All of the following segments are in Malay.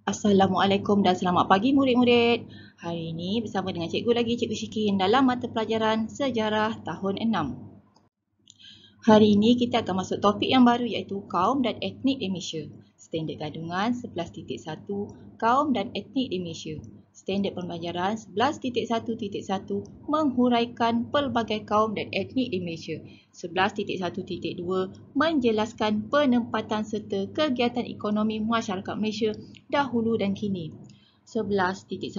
Assalamualaikum dan selamat pagi murid-murid. Hari ini bersama dengan cikgu lagi, Cikgu Syikin dalam mata pelajaran Sejarah tahun 6. Hari ini kita akan masuk topik yang baru iaitu kaum dan etnik di Malaysia. Standard gandungan 11.1 kaum dan etnik di Malaysia. Standard pembelajaran 11.1.1 menghuraikan pelbagai kaum dan etnik di Malaysia. 11.1.2 menjelaskan penempatan serta kegiatan ekonomi masyarakat Malaysia dahulu dan kini. 11.1.6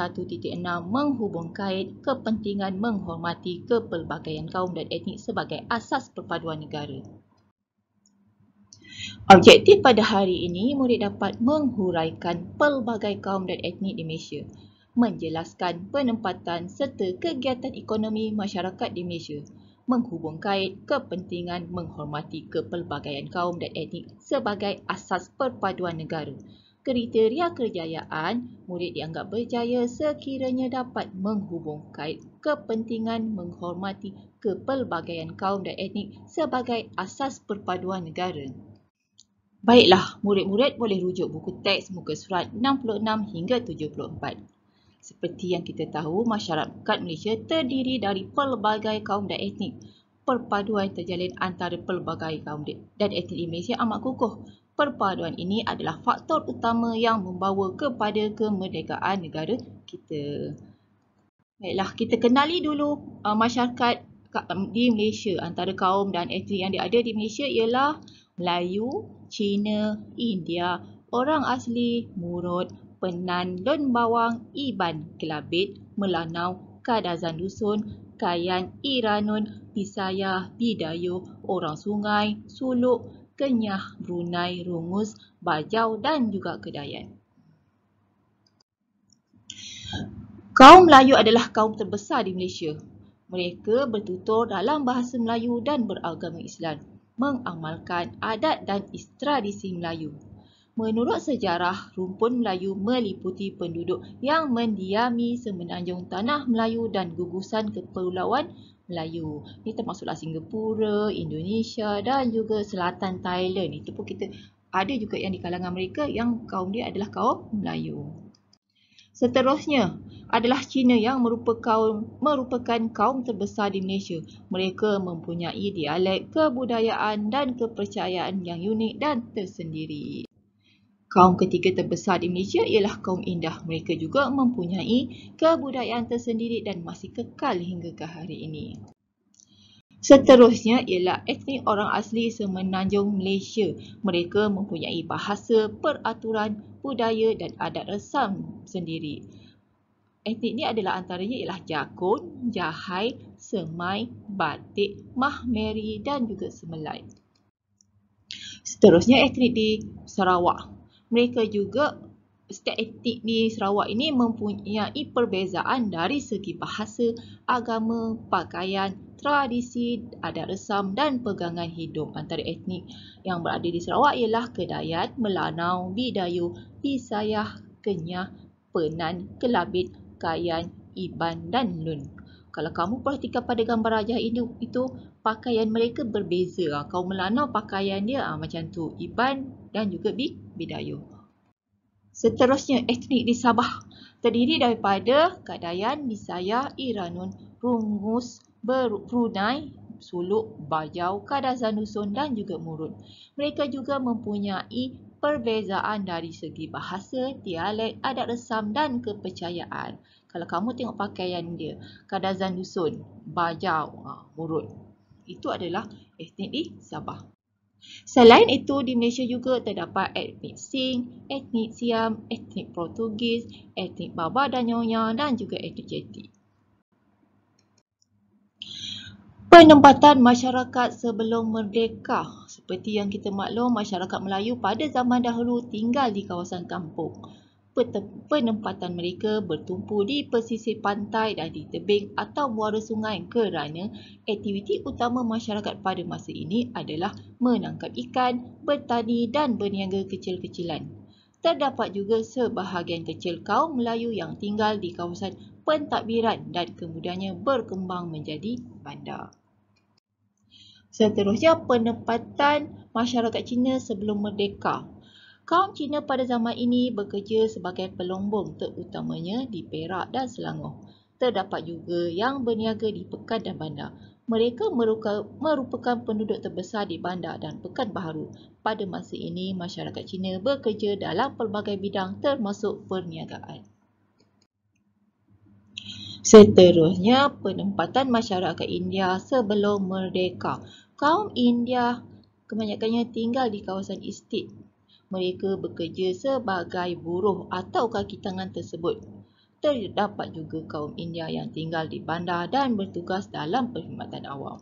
menghubung kait kepentingan menghormati kepelbagaian kaum dan etnik sebagai asas perpaduan negara. Objektif pada hari ini, murid dapat menghuraikan pelbagai kaum dan etnik di Malaysia, menjelaskan penempatan serta kegiatan ekonomi masyarakat di Malaysia, menghubung kait kepentingan menghormati kepelbagaian kaum dan etnik sebagai asas perpaduan negara. Kriteria kejayaan, murid dianggap berjaya sekiranya dapat menghubung kait kepentingan menghormati kepelbagaian kaum dan etnik sebagai asas perpaduan negara. Baiklah, murid-murid boleh rujuk buku teks muka surat 66 hingga 74. Seperti yang kita tahu, masyarakat Malaysia terdiri dari pelbagai kaum dan etnik. Perpaduan terjalin antara pelbagai kaum dan etnik di Malaysia amat kukuh. Perpaduan ini adalah faktor utama yang membawa kepada kemerdekaan negara kita. Baiklah, kita kenali dulu masyarakat di Malaysia. Antara kaum dan etnik yang ada di Malaysia ialah Melayu, Cina, India, orang asli, Murut, Penan, Lun Bawang, Iban, Kelabit, Melanau, Kadazan Dusun, Kayan, Iranun, Bisaya, Bidayuh, orang Sungai, Suluk, Kenyah, Brunei, Rungus, Bajau dan juga Kedayan. Kaum Melayu adalah kaum terbesar di Malaysia. Mereka bertutur dalam bahasa Melayu dan beragama Islam, mengamalkan adat dan tradisi Melayu. Menurut sejarah, rumpun Melayu meliputi penduduk yang mendiami semenanjung tanah Melayu dan gugusan kepulauan Melayu. Ini termasuklah Singapura, Indonesia dan juga selatan Thailand. Itu pun kita ada juga yang di kalangan mereka yang kaum dia adalah kaum Melayu. Seterusnya adalah Cina yang merupakan kaum terbesar di Malaysia. Mereka mempunyai dialek, kebudayaan dan kepercayaan yang unik dan tersendiri. Kaum ketiga terbesar di Malaysia ialah kaum Indah. Mereka juga mempunyai kebudayaan tersendiri dan masih kekal hingga ke hari ini. Seterusnya ialah etnik orang asli semenanjung Malaysia. Mereka mempunyai bahasa, peraturan, budaya dan adat resam sendiri. Etnik ini adalah antaranya ialah Jakun, Jahai, Semai, Batik, Mahmeri dan juga Semelai. Seterusnya etnik di Sarawak. Mereka juga setiap etnik di Sarawak ini mempunyai perbezaan dari segi bahasa, agama, pakaian, tradisi, adat resam dan pegangan hidup. Antara etnik yang berada di Sarawak ialah Kedayan, Melanau, Bidayuh, Bisayah, Kenyah, Penan, Kelabit, Kayan, Iban dan Lun. Kalau kamu perhatikan pada gambar rajah itu pakaian mereka berbeza. Kaum Melanau pakaian dia macam tu, Iban dan juga Bidayuh. Seterusnya etnik di Sabah terdiri daripada Kadayan, Bisaya, Iranun, Rungus, Brunei, Suluk, Bajau, Kadazan Dusun dan juga Murut. Mereka juga mempunyai perbezaan dari segi bahasa, dialek, adat resam dan kepercayaan. Kalau kamu tengok pakaian dia, Kadazan Dusun, Bajau, Murut. Itu adalah etnik di Sabah. Selain itu, di Malaysia juga terdapat etnik Sing, etnik Siam, etnik Portugis, etnik Baba dan Nyonya dan juga etnik Jeti. Penempatan masyarakat sebelum merdeka. Seperti yang kita maklum, masyarakat Melayu pada zaman dahulu tinggal di kawasan kampung. Penempatan mereka bertumpu di pesisir pantai dan di tebing atau muara sungai kerana aktiviti utama masyarakat pada masa ini adalah menangkap ikan, bertani dan berniaga kecil-kecilan. Terdapat juga sebahagian kecil kaum Melayu yang tinggal di kawasan pentadbiran dan kemudiannya berkembang menjadi bandar. Seterusnya, penempatan masyarakat Cina sebelum merdeka. Kaum Cina pada zaman ini bekerja sebagai pelombong terutamanya di Perak dan Selangor. Terdapat juga yang berniaga di Pekan dan Bandar. Mereka merupakan penduduk terbesar di Bandar dan Pekan Baharu. Pada masa ini, masyarakat Cina bekerja dalam pelbagai bidang termasuk perniagaan. Seterusnya, penempatan masyarakat India sebelum merdeka. Kaum India kebanyakannya tinggal di kawasan estet. Mereka bekerja sebagai buruh atau kaki tangan tersebut. Terdapat juga kaum India yang tinggal di bandar dan bertugas dalam perkhidmatan awam.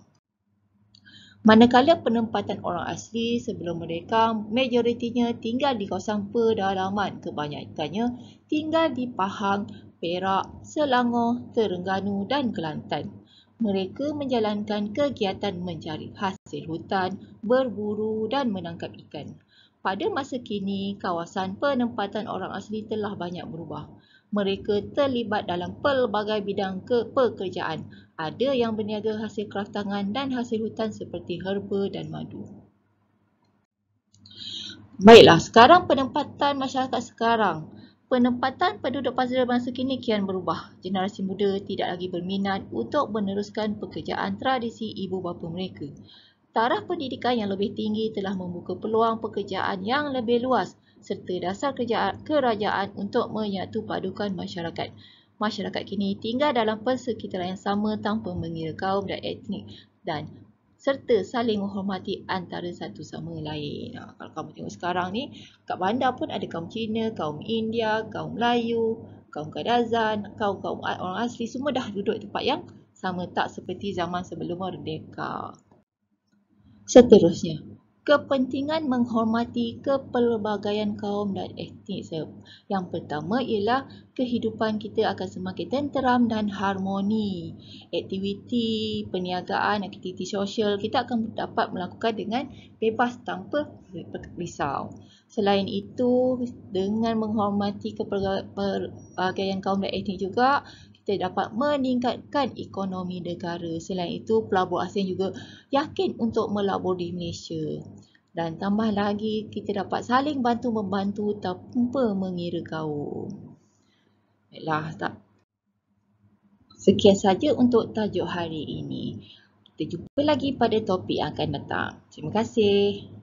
Manakala penempatan orang asli sebelum mereka, majoritinya tinggal di kawasan pedalaman, kebanyakannya tinggal di Pahang, Perak, Selangor, Terengganu dan Kelantan. Mereka menjalankan kegiatan mencari hasil hutan, berburu dan menangkap ikan. Pada masa kini, kawasan penempatan orang asli telah banyak berubah. Mereka terlibat dalam pelbagai bidang pekerjaan. Ada yang berniaga hasil kraftangan dan hasil hutan seperti herba dan madu. Baiklah, sekarang penempatan masyarakat sekarang. Penempatan penduduk pada masa kini kian berubah. Generasi muda tidak lagi berminat untuk meneruskan pekerjaan tradisi ibu bapa mereka. Taraf pendidikan yang lebih tinggi telah membuka peluang pekerjaan yang lebih luas serta dasar kerajaan untuk menyatu padukan masyarakat. Masyarakat kini tinggal dalam persekitaran yang sama tanpa mengira kaum dan etnik dan serta saling menghormati antara satu sama lain. Kalau kamu tengok sekarang ni, kat bandar pun ada kaum Cina, kaum India, kaum Melayu, kaum Kadazan, kaum orang asli semua dah duduk tempat yang sama, tak seperti zaman sebelum merdeka. Seterusnya, kepentingan menghormati kepelbagaian kaum dan etnik. Yang pertama ialah kehidupan kita akan semakin tenteram dan harmoni. Aktiviti perniagaan, aktiviti sosial kita akan dapat melakukan dengan bebas tanpa risau. Selain itu, dengan menghormati kepelbagaian kaum dan etnik juga, kita dapat meningkatkan ekonomi negara. Selain itu, pelabur asing juga yakin untuk melabur di Malaysia. Dan tambah lagi, kita dapat saling bantu-membantu tanpa mengira kaum. Baiklah, tak. Sekian saja untuk tajuk hari ini. Kita jumpa lagi pada topik yang akan datang. Terima kasih.